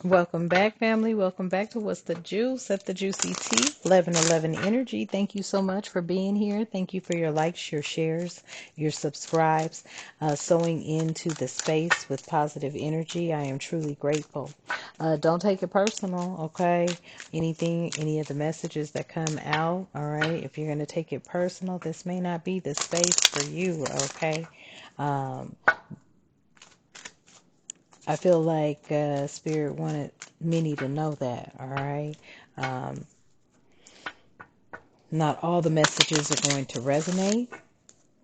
Welcome back, family. Welcome back to What's the Juice at the Juicy Tea, 1111 Energy. Thank you so much for being here. Thank you for your likes, your shares, your subscribes, sewing into the space with positive energy. I am truly grateful. Don't take it personal, okay? Any of the messages that come out, all right? If you're going to take it personal, this may not be the space for you, okay? Um, I feel like Spirit wanted many to know that, all right? Um, Not all the messages are going to resonate,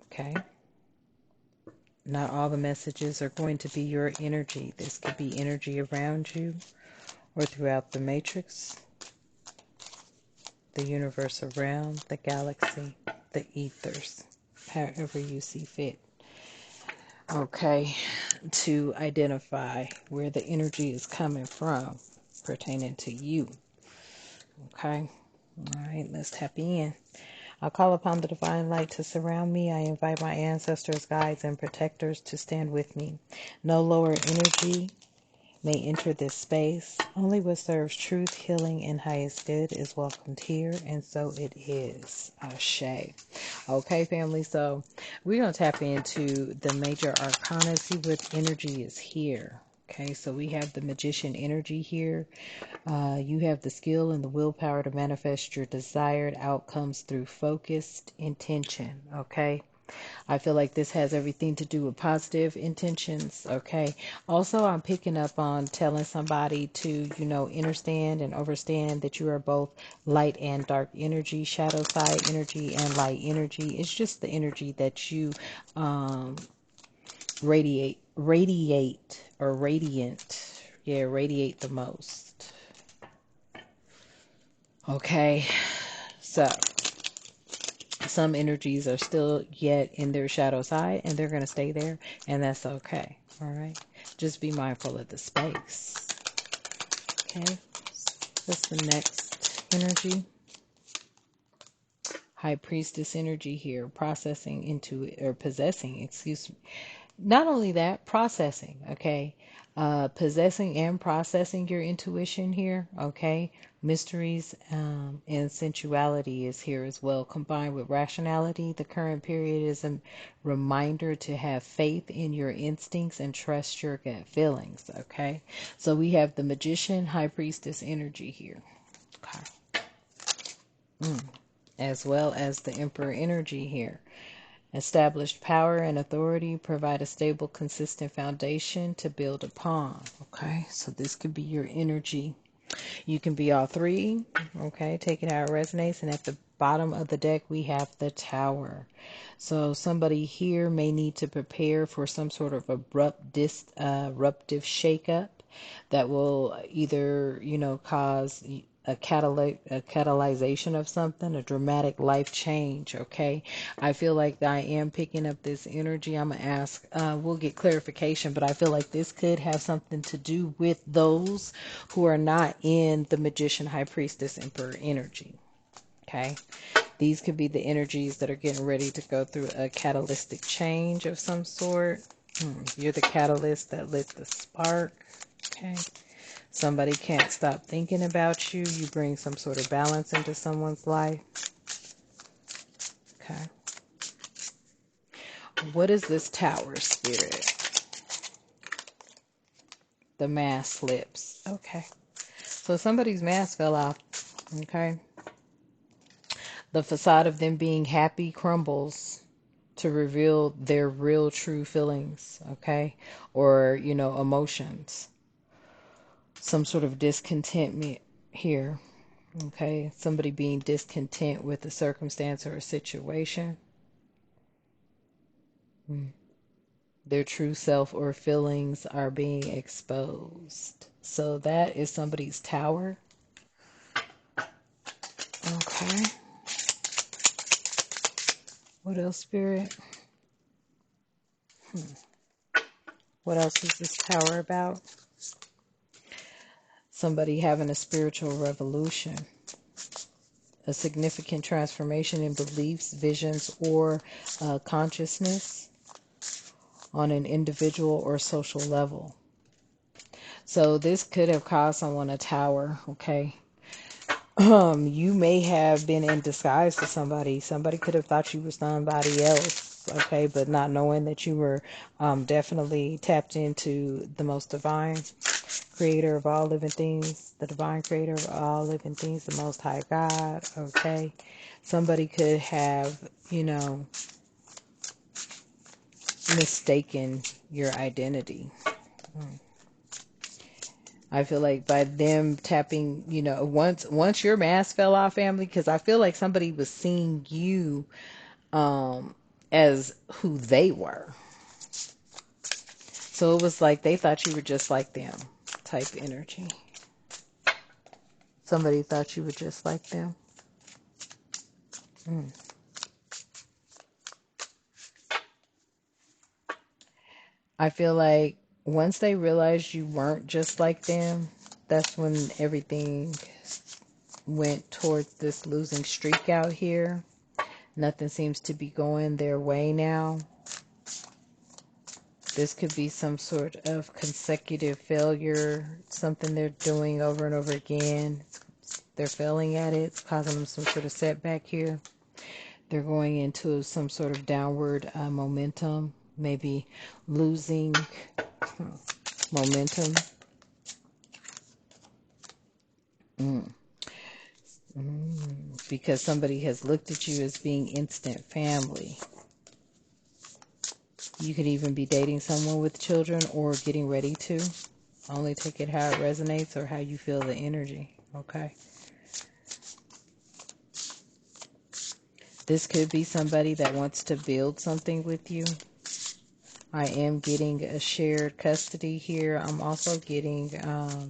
okay? Not all the messages are going to be your energy. This could be energy around you or throughout the matrix, the universe around, the galaxy, the ethers, however you see fit, okay? To identify where the energy is coming from pertaining to you, okay? All right, let's tap in. I call upon the divine light to surround me. I invite my ancestors, guides, and protectors to stand with me. No lower energy may enter this space. Only what serves truth, healing, and highest good is welcomed here, and so it is. Ashe. Okay, family, so we're going to tap into the major arcana, see what energy is here. Okay, so we have the magician energy here. You have the skill and the willpower to manifest your desired outcomes through focused intention. Okay. I feel like this has everything to do with positive intentions. Okay. Also, I'm picking up on telling somebody to, understand and understand that you are both light and dark energy, shadow side energy, and light energy. It's just the energy that you radiate or radiant. Yeah, radiate the most. Okay, so some energies are still yet in their shadow side and they're going to stay there, and that's okay. All right, just be mindful of the space. Okay, what's the next energy? High priestess energy here, processing into or possessing, excuse me. Not only that, processing, okay? Possessing and processing your intuition here, okay? Mysteries and sensuality is here as well, combined with rationality. The current period is a reminder to have faith in your instincts and trust your gut feelings, okay? So we have the magician, high priestess energy here, okay? As well as the emperor energy here. Established power and authority provide a stable, consistent foundation to build upon. Okay, so this could be your energy. You can be all three. Okay, take it how it resonates. And at the bottom of the deck, we have the tower. So somebody here may need to prepare for some sort of disruptive shakeup that will either, cause a catalyzation of something, a dramatic life change. Okay, I feel like I am picking up this energy. I'm gonna ask. We'll get clarification, but I feel like this could have something to do with those who are not in the magician, high priestess, emperor energy. Okay, these could be the energies that are getting ready to go through a catalytic change of some sort. You're the catalyst that lit the spark. Okay. Somebody can't stop thinking about you. You bring some sort of balance into someone's life. Okay. What is this tower, spirit? The mask slips. Okay. So somebody's mask fell off. Okay. The facade of them being happy crumbles to reveal their real true feelings. Okay. Or, emotions. Some sort of discontentment here. Okay. Somebody being discontent with a circumstance or a situation. Their true self or feelings are being exposed. So that is somebody's tower. Okay. What else, Spirit? What else is this tower about? Somebody having a spiritual revolution, a significant transformation in beliefs, visions, or consciousness on an individual or social level. So this could have caused someone a tower, okay? You may have been in disguise to somebody. Somebody could have thought you were somebody else, okay? But not knowing that you were definitely tapped into the most divine creator of all living things, the divine creator of all living things, the most high God, okay? Somebody could have, mistaken your identity. I feel like by them tapping, once your mask fell off, family, because I feel like somebody was seeing you as who they were. So it was like they thought you were just like them type energy. Somebody thought you were just like them. I feel like once they realized you weren't just like them, that's when everything went towards this losing streak out here. Nothing seems to be going their way now. This could be some sort of consecutive failure, something they're doing over and over again. They're failing at it. It's causing them some sort of setback here. They're going into some sort of downward momentum, maybe losing momentum. Because somebody has looked at you as being instant family. You could even be dating someone with children or getting ready to. Only take it how it resonates or how you feel the energy, okay? This could be somebody that wants to build something with you. I am getting a shared custody here. I'm also getting, I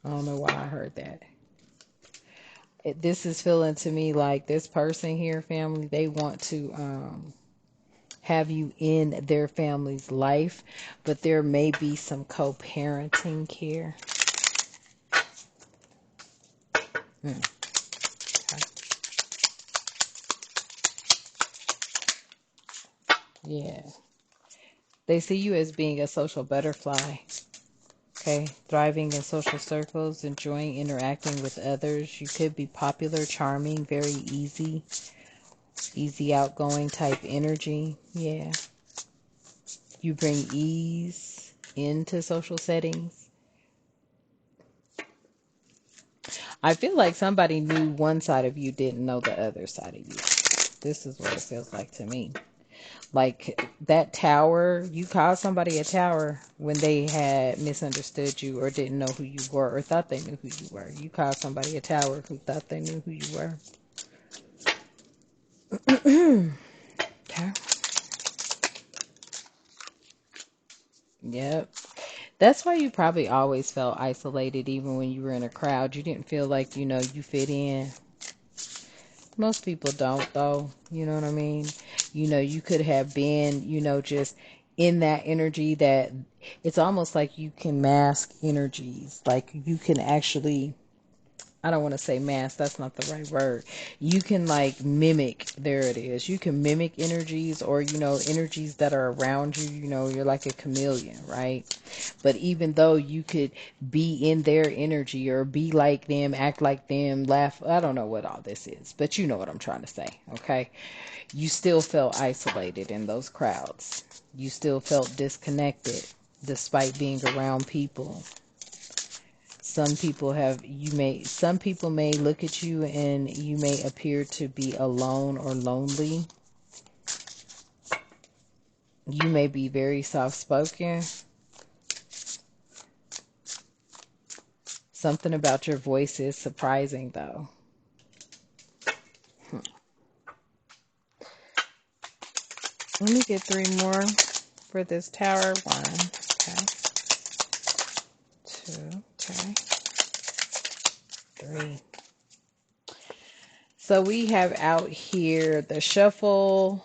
don't know why I heard that. This is feeling to me like this person here, family, they want to have you in their family's life, but there may be some co-parenting here. Okay. Yeah. They see you as being a social butterfly. Okay, thriving in social circles, enjoying interacting with others. You could be popular, charming, very easy outgoing type energy. Yeah. You bring ease into social settings. I feel like somebody knew one side of you, didn't know the other side of you. This is what it feels like to me. Like that tower, you called somebody a tower when they had misunderstood you or didn't know who you were or thought they knew who you were. You called somebody a tower who thought they knew who you were. Okay. Yep. That's why you probably always felt isolated even when you were in a crowd. You didn't feel like, you fit in. Most people don't, though. You know what I mean? You could have been, just in that energy that it's almost like you can mask energies. Like you can actually, I don't want to say mask, that's not the right word. You can like mimic, there it is. You can mimic energies or, energies that are around you. You're like a chameleon, right? But even though you could be in their energy or be like them, act like them, laugh, I don't know what all this is, but you know what I'm trying to say, okay? You still felt isolated in those crowds. You still felt disconnected despite being around people. Some people may look at you and you may appear to be alone or lonely. You may be very soft-spoken. Something about your voice is surprising, though. Let me get 3 more for this tower. 1, okay. 2, okay. 3. So we have out here the shuffle,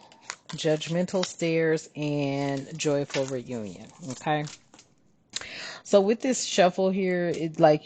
judgmental stares, and joyful reunion. Okay. So with this shuffle here, it's like,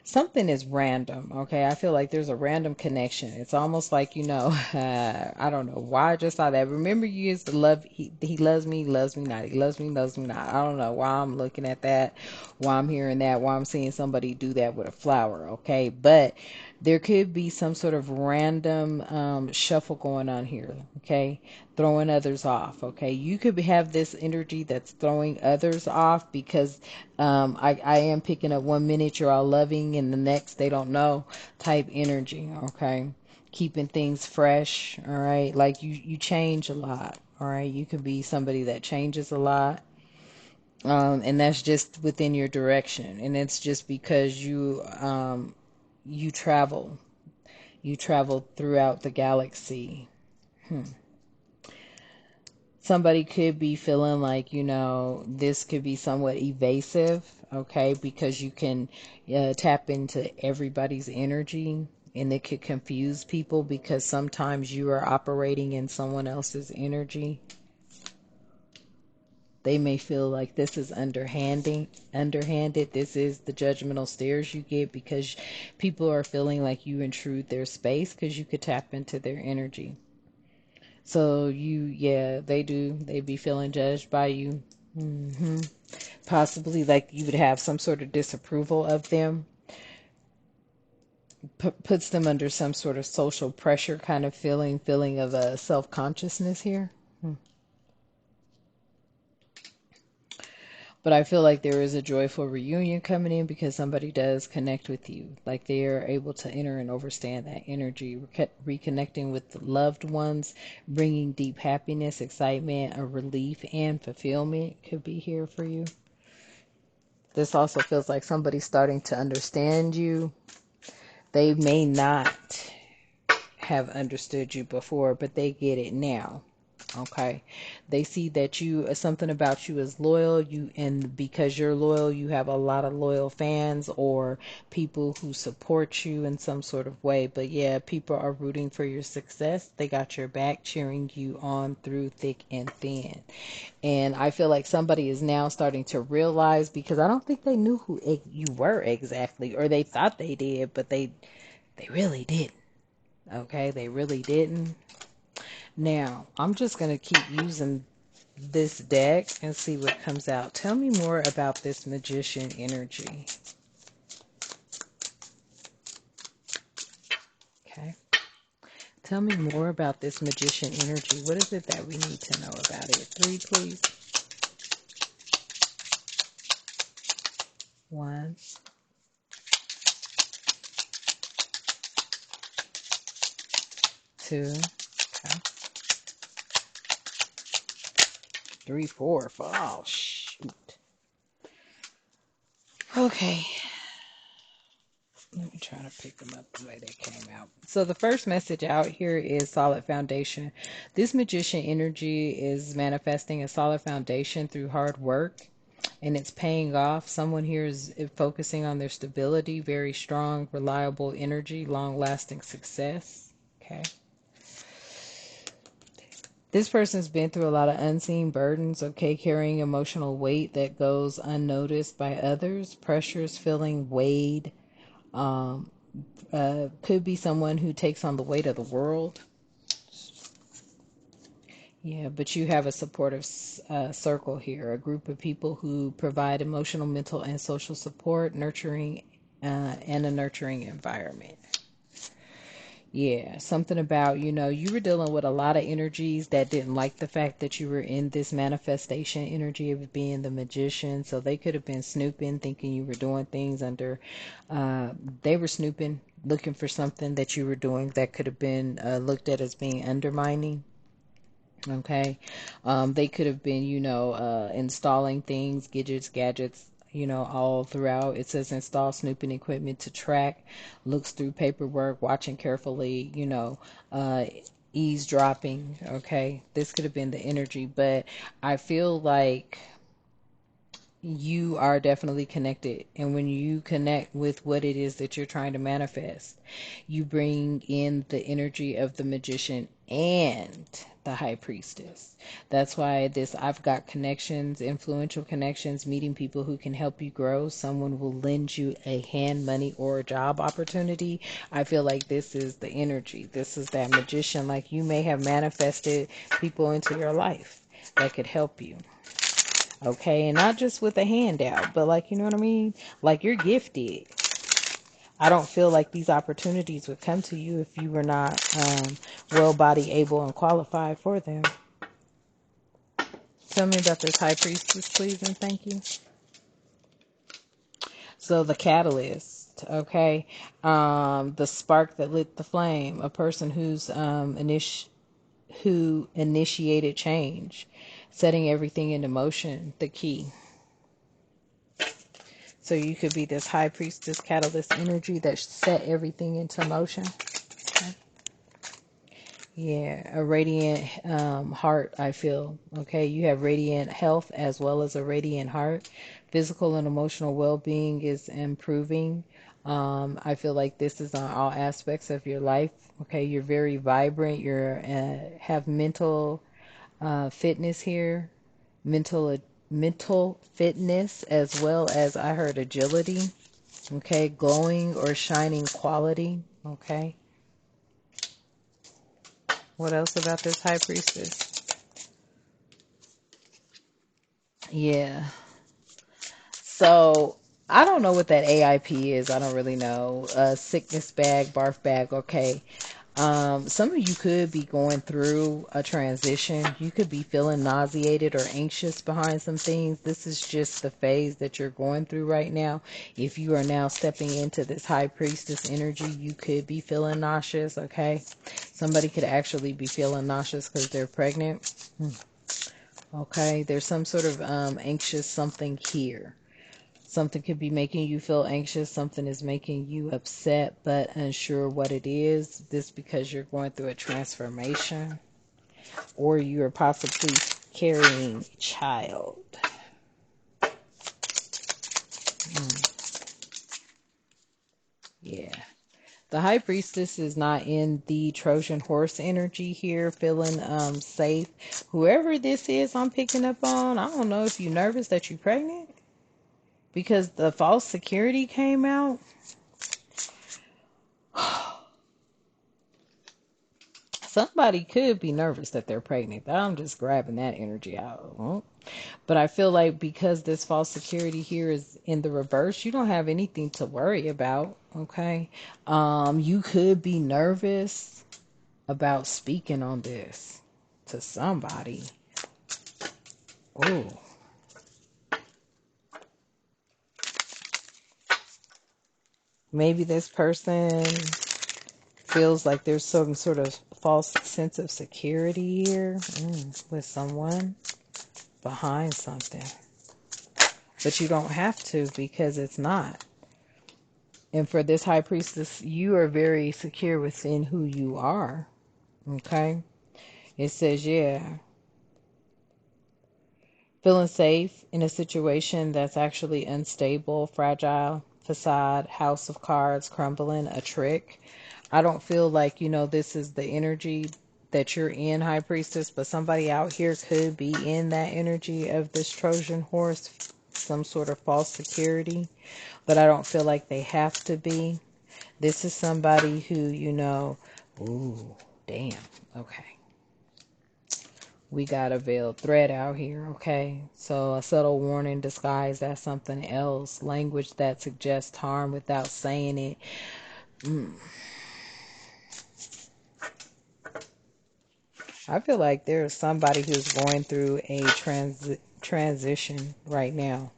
something is random. Okay. I feel like there's a random connection. It's almost like, I don't know why I just saw that. Remember you used to love, he loves me not. He loves me not. I don't know why I'm looking at that, why I'm hearing that, why I'm seeing somebody do that with a flower. Okay. But there could be some sort of random shuffle going on here. Okay, throwing others off. Okay, you could have this energy that's throwing others off because I am picking up 1 minute you're all loving and the next they don't know type energy. Okay, keeping things fresh. All right, like you change a lot. All right, you could be somebody that changes a lot. And that's just within your direction, and it's just because you travel, you travel throughout the galaxy. Hmm. Somebody could be feeling like, this could be somewhat evasive, okay, because you can tap into everybody's energy and it could confuse people because sometimes you are operating in someone else's energy. They may feel like this is underhanded. This is the judgmental stares you get because people are feeling like you intrude their space because you could tap into their energy. So yeah, they do. They be feeling judged by you. hmm Possibly like you would have some sort of disapproval of them. Puts them under some sort of social pressure kind of feeling of a self-consciousness here. Hmm. But I feel like there is a joyful reunion coming in because somebody does connect with you. Like they are able to enter and understand that energy, reconnecting with loved ones, bringing deep happiness, excitement, a relief, and fulfillment could be here for you. This also feels like somebody's starting to understand you. They may not have understood you before, but they get it now. Okay. They see that something about you is loyal, and because you're loyal, you have a lot of loyal fans or people who support you in some sort of way. But yeah, people are rooting for your success. They got your back, cheering you on through thick and thin. And I feel like somebody is now starting to realize because I don't think they knew who you were exactly, or they thought they did, but they really didn't. Okay, they really didn't. Now, I'm just going to keep using this deck and see what comes out. Tell me more about this magician energy. Okay. Tell me more about this magician energy. What is it that we need to know about it? 3, please. 1, 2, okay. 3, 4, 5. Oh, shoot. Okay. Let me try to pick them up the way they came out. So the first message out here is solid foundation. This magician energy is manifesting a solid foundation through hard work and it's paying off. Someone here is focusing on their stability, very strong, reliable energy, long-lasting success. Okay. This person's been through a lot of unseen burdens, okay, carrying emotional weight that goes unnoticed by others, pressures, feeling weighed. Um, could be someone who takes on the weight of the world. Yeah, but you have a supportive circle here, a group of people who provide emotional, mental, and social support, nurturing, and a nurturing environment. Yeah, something about, you were dealing with a lot of energies that didn't like the fact that you were in this manifestation energy of being the magician. So they could have been snooping, thinking you were doing things under, they were snooping, looking for something that you were doing that could have been looked at as being undermining. Okay. They could have been, installing things, gadgets, all throughout. It says install snooping equipment to track, looks through paperwork, watching carefully, uh, eavesdropping. Okay. This could have been the energy, but I feel like you are definitely connected. And when you connect with what it is that you're trying to manifest, you bring in the energy of the magician and the high priestess. That's why this I've got connections, influential connections, meeting people who can help you grow. Someone will lend you a hand, money, or a job opportunity. I feel like this is the energy. This is that magician. Like you may have manifested people into your life that could help you. Okay, and not just with a handout, but like, you know what I mean? Like you're gifted. I don't feel like these opportunities would come to you if you were not well-bodied, able, and qualified for them. Tell me about this high priestess, please, and thank you. So the catalyst, okay, the spark that lit the flame, a person who initiated change, setting everything into motion, the key. So you could be this high priestess catalyst energy that set everything into motion. Okay. Yeah, a radiant heart, I feel. Okay, you have radiant health as well as a radiant heart. Physical and emotional well-being is improving. I feel like this is on all aspects of your life. Okay, you're very vibrant. You're have mental fitness here, mental fitness as well as I heard agility. Okay, glowing or shining quality. Okay. What else about this high priestess? Yeah. So I don't know what that AIP is. I don't really know. Sickness bag, barf bag. Okay. Some of you could be going through a transition. You could be feeling nauseated or anxious behind some things. This is just the phase that you're going through right now. If you are now stepping into this high priestess energy, you could be feeling nauseous. Okay. Somebody could actually be feeling nauseous because they're pregnant. Okay. There's some sort of anxious something here. Something could be making you feel anxious. Something is making you upset, but unsure what it is. This because you're going through a transformation, or you are possibly carrying a child. Yeah. The high priestess is not in the Trojan horse energy here, feeling safe. Whoever this is I'm picking up on, I don't know if you're nervous that you're pregnant because the false security came out. Somebody could be nervous that they're pregnant. I'm just grabbing that energy out. But I feel like because this false security here is in the reverse, you don't have anything to worry about. Okay. You could be nervous about speaking on this to somebody. Oh, maybe this person feels like there's some sort of false sense of security here with someone behind something. But you don't have to because it's not. And for this high priestess, you are very secure within who you are. Okay? It says, yeah, feeling safe in a situation that's actually unstable, fragile, facade, house of cards, crumbling, a trick. I don't feel like, this is the energy that you're in, high priestess, but somebody out here could be in that energy of this Trojan horse, some sort of false security, but I don't feel like they have to be. This is somebody who, ooh, damn, okay. We got a veiled threat out here, okay? So a subtle warning disguised as something else. Language that suggests harm without saying it. I feel like there's somebody who's going through a transition right now.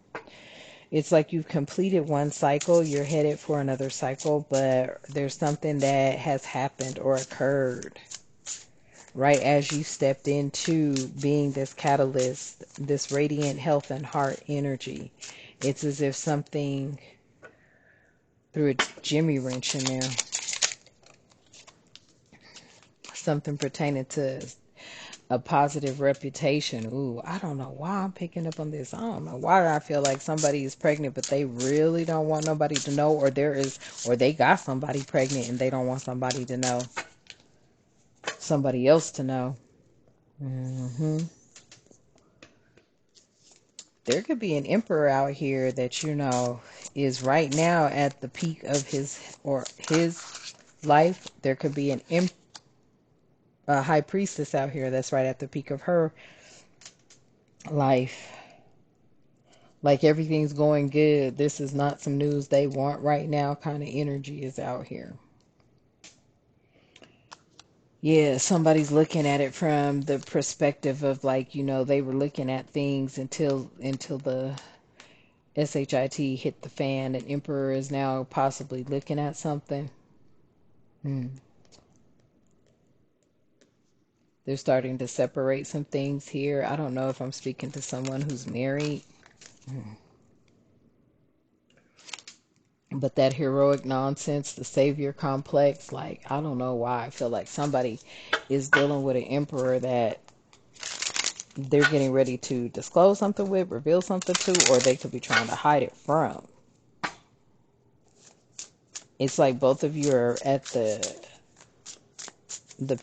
It's like you've completed one cycle, you're headed for another cycle, but there's something that has happened or occurred right as you stepped into being this catalyst, this radiant health and heart energy. It's as if something threw a jimmy wrench in there. Something pertaining to a positive reputation. Ooh, I don't know why I'm picking up on this. I don't know why I feel like somebody is pregnant, but they really don't want nobody to know, or they got somebody pregnant and they don't want somebody to know, somebody else to know. Hmm. There could be an emperor out here that, is right now at the peak of his life. There could be a high priestess out here that's right at the peak of her life. Like everything's going good. This is not some news they want right now kind of energy is out here. Yeah, somebody's looking at it from the perspective of like, they were looking at things until the SHIT hit the fan and Emperor is now possibly looking at something. Hmm. They're starting to separate some things here. I don't know if I'm speaking to someone who's married. Hmm. But that heroic nonsense, the savior complex, like, I don't know why. I feel like somebody is dealing with an emperor that they're getting ready to disclose something with, reveal something to, or they could be trying to hide it from. It's like both of you are at the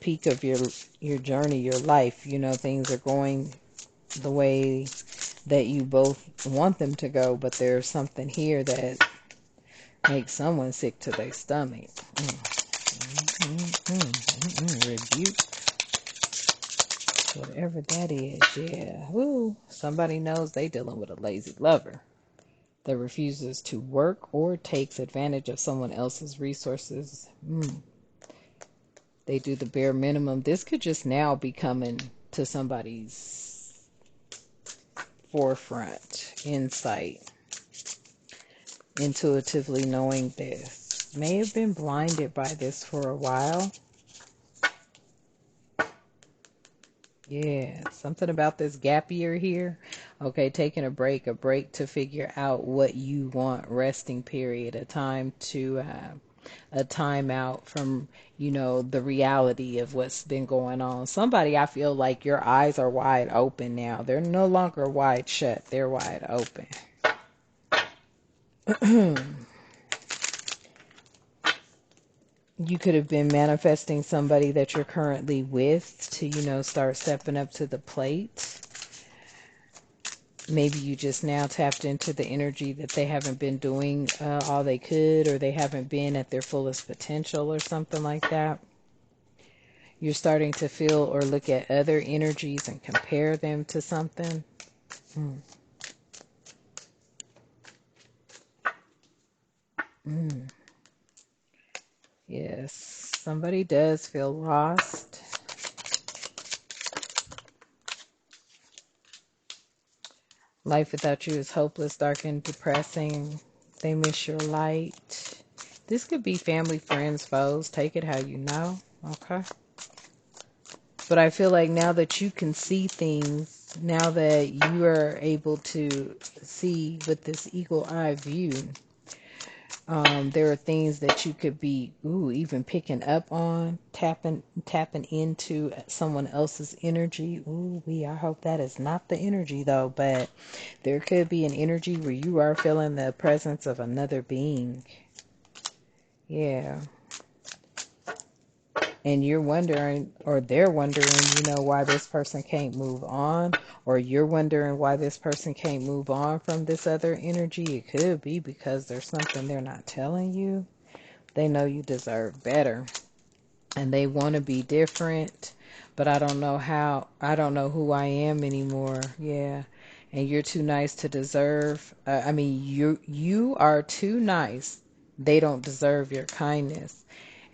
peak of your journey, your life. Things are going the way that you both want them to go, but there's something here that makes someone sick to their stomach. Rebuke. Whatever that is, yeah. Ooh, somebody knows they dealing with a lazy lover that refuses to work or takes advantage of someone else's resources. They do the bare minimum. This could just now be coming to somebody's forefront, insight, intuitively knowing this. May have been blinded by this for a while. Yeah, something about this gap year here. Okay, taking a break to figure out what you want, resting period, a time out from, the reality of what's been going on. Somebody, I feel like your eyes are wide open now. They're no longer wide shut. They're wide open. You could have been manifesting somebody that you're currently with to, start stepping up to the plate. Maybe you just now tapped into the energy that they haven't been doing all they could, or they haven't been at their fullest potential or something like that. You're starting to feel or look at other energies and compare them to something. Mm. Mm. Yes, somebody does feel lost. Life without you is hopeless, dark, and depressing. They miss your light. This could be family, friends, foes. Take it how you know. Okay. But I feel like now that you can see things, now that you are able to see with this eagle eye view, there are things that you could be, even picking up on, tapping into someone else's energy. I hope that is not the energy though, but there could be an energy where you are feeling the presence of another being. Yeah. And you're wondering, or they're wondering, why this person can't move on, or you're wondering why this person can't move on from this other energy. It could be because there's something they're not telling you. They know you deserve better, and they want to be different, but I don't know how. I don't know who I am anymore. Yeah. And you're too nice to deserve. You are too nice. They don't deserve your kindness.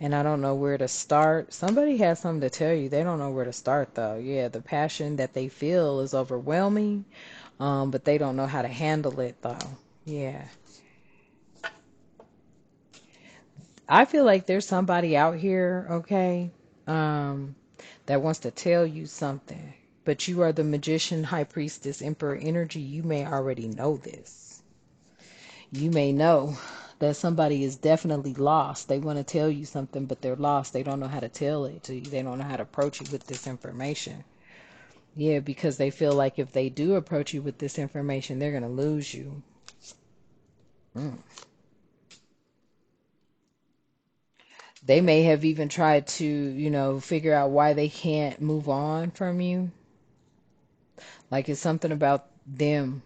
And I don't know where to start. Somebody has something to tell you. They don't know where to start, though. Yeah, the passion that they feel is overwhelming, but they don't know how to handle it, though. Yeah. I feel like there's somebody out here, okay, that wants to tell you something. But you are the magician, high priestess, emperor energy. You may already know this. You may know that somebody is definitely lost. They want to tell you something, but they're lost. They don't know how to tell it to you. They don't know how to approach you with this information. Yeah, because they feel like if they do approach you with this information, they're going to lose you. Mm. They may have even tried to, figure out why they can't move on from you. Like it's something about them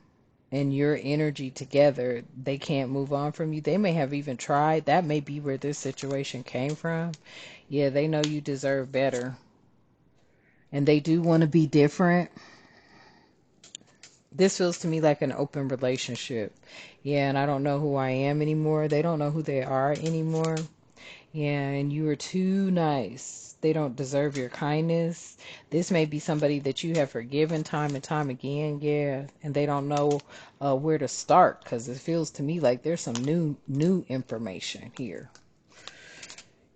and your energy together. They can't move on from you. They may have even tried. That may be where this situation came from. Yeah, they know you deserve better. And they do want to be different. This feels to me like an open relationship. Yeah, and I don't know who I am anymore. They don't know who they are anymore. Yeah, and you are too nice. They don't deserve your kindness. This may be somebody that you have forgiven time and time again, yeah, and they don't know where to start because it feels to me like there's some new information here.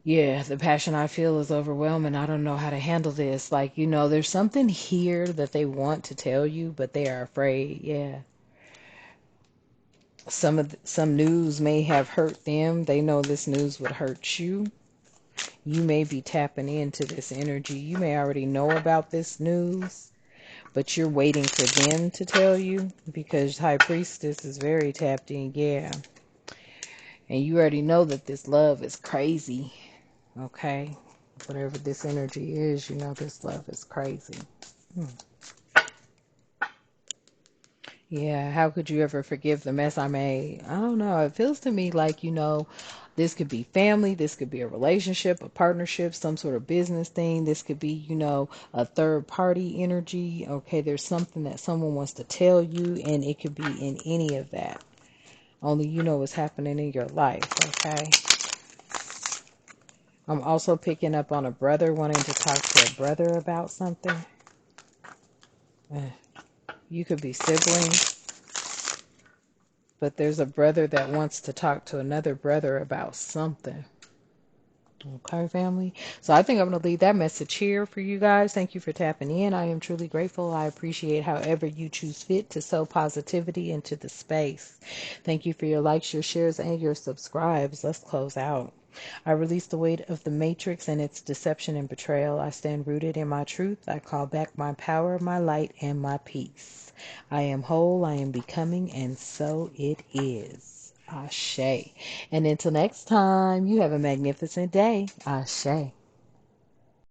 Yeah, the passion I feel is overwhelming. I don't know how to handle this. Like, there's something here that they want to tell you, but they are afraid. Yeah. Some news may have hurt them. They know this news would hurt you. You may be tapping into this energy. You may already know about this news, but you're waiting for them to tell you because High Priestess is very tapped in, yeah. And you already know that this love is crazy, okay? Whatever this energy is, this love is crazy. Yeah, how could you ever forgive the mess I made? I don't know. It feels to me like, this could be family, this could be a relationship, a partnership, some sort of business thing. This could be, a third party energy. Okay, there's something that someone wants to tell you, and it could be in any of that. Only you know what's happening in your life, okay? I'm also picking up on a brother wanting to talk to a brother about something. You could be siblings. But there's a brother that wants to talk to another brother about something. Okay, family. So I think I'm going to leave that message here for you guys. Thank you for tapping in. I am truly grateful. I appreciate however you choose fit to sow positivity into the space. Thank you for your likes, your shares, and your subscribes. Let's close out. I release the weight of the matrix and its deception and betrayal. I stand rooted in my truth. I call back my power, my light, and my peace. I am whole, I am becoming, and so it is. Ashe. And until next time, you have a magnificent day. Ashe.